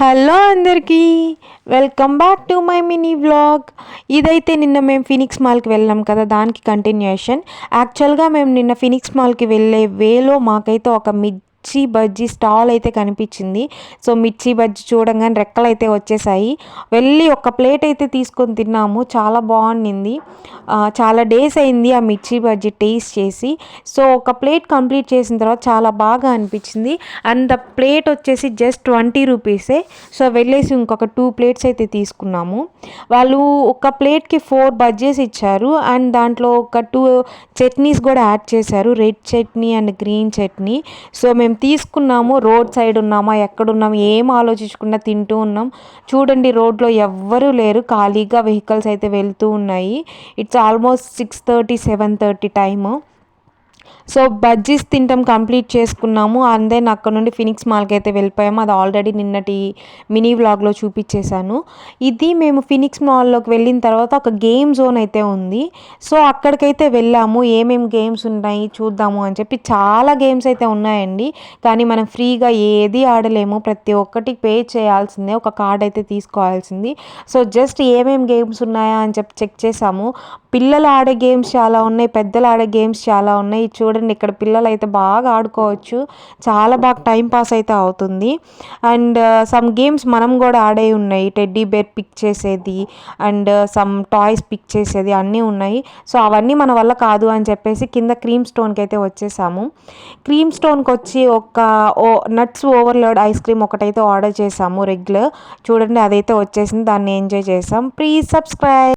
Hello అందరికీ, welcome back to my mini vlog. ఇదైతే నిన్న మేము ఫినిక్స్ మాల్కి వెళ్ళాం కదా, దానికి కంటిన్యూషన్. యాక్చువల్గా మేము నిన్న ఫినిక్స్ మాల్కి వెళ్ళే వేలో మాకైతే ఒక మిర్చి బజ్జీ స్టాల్ అయితే కనిపించింది. సో మిర్చి బజ్జీ చూడంగానే రెక్కలు అయితే వచ్చేసాయి. వెళ్ళి ఒక ప్లేట్ అయితే తీసుకొని తిన్నాము, చాలా బాగుండింది. చాలా డేస్ అయింది ఆ మిర్చి బజ్జీ టేస్ట్ చేసి. సో ఒక ప్లేట్ కంప్లీట్ చేసిన తర్వాత చాలా బాగా అనిపించింది. అండ్ ద ప్లేట్ వచ్చేసి జస్ట్ 20 రూపీసే. సో వెళ్ళేసి ఇంకొక 2 ప్లేట్స్ అయితే తీసుకున్నాము. వాళ్ళు ఒక ప్లేట్కి 4 బజ్జీస్ ఇచ్చారు అండ్ దాంట్లో ఒక 2 చట్నీస్ కూడా యాడ్ చేశారు, red chutney and green chutney. So మేము తీసుకున్నాము. రోడ్ సైడ్ ఉన్నామా ఎక్కడున్నాము ఏం ఆలోచించకుండా తింటూ ఉన్నాం. చూడండి, రోడ్లో ఎవ్వరూ లేరు, ఖాళీగా వెహికల్స్ అయితే వెళ్తూ ఉన్నాయి. It's almost 6:30 7:30 time. So bajjis తింటాం కంప్లీట్ చేసుకున్నాము. అండ్ దెన్ అక్కడ నుండి ఫినిక్స్ మాల్కి అయితే వెళ్ళిపోయాము. అది ఆల్రెడీ నిన్నటి మినీ వ్లాగ్లో చూపించేశాను. ఇది మేము ఫినిక్స్ మాల్లోకి వెళ్ళిన తర్వాత ఒక గేమ్ జోన్ అయితే ఉంది. సో అక్కడికైతే వెళ్ళాము. ఏమేమి గేమ్స్ ఉన్నాయి చూద్దాము అని చెప్పి. చాలా గేమ్స్ అయితే ఉన్నాయండి, కానీ మనం ఫ్రీగా ఏది ఆడలేము, ప్రతి ఒక్కటి పే చేయాల్సిందే, ఒక కార్డ్ అయితే తీసుకోవాల్సింది. సో జస్ట్ ఏమేమి గేమ్స్ ఉన్నాయా అని చెప్పి చెక్ చేసాము. పిల్లలు ఆడే గేమ్స్ చాలా ఉన్నాయి, పెద్దలు ఆడే గేమ్స్ చాలా ఉన్నాయి. చూడండి, ఇక్కడ పిల్లలు అయితే బాగా ఆడుకోవచ్చు, చాలా బాగా టైం పాస్ అయితే అవుతుంది. అండ్ సమ్ గేమ్స్ మనం కూడా ఆడే ఉన్నాయి, టెడ్డీ బేర్ పిక్ చేసేది అండ్ సమ్ టాయ్స్ పిక్ చేసేది అన్నీ ఉన్నాయి. సో అవన్నీ మన వల్ల కాదు అని చెప్పేసి కింద క్రీమ్ స్టోన్కి అయితే వచ్చేసాము. క్రీమ్ స్టోన్కి వచ్చి ఒక నట్స్ ఓవర్లోడ్ ఐస్ క్రీమ్ ఒకటైతే ఆర్డర్ చేసాము రెగ్యులర్. చూడండి, అదైతే వచ్చేసింది, దాన్ని ఎంజాయ్ చేసాం. Please subscribe.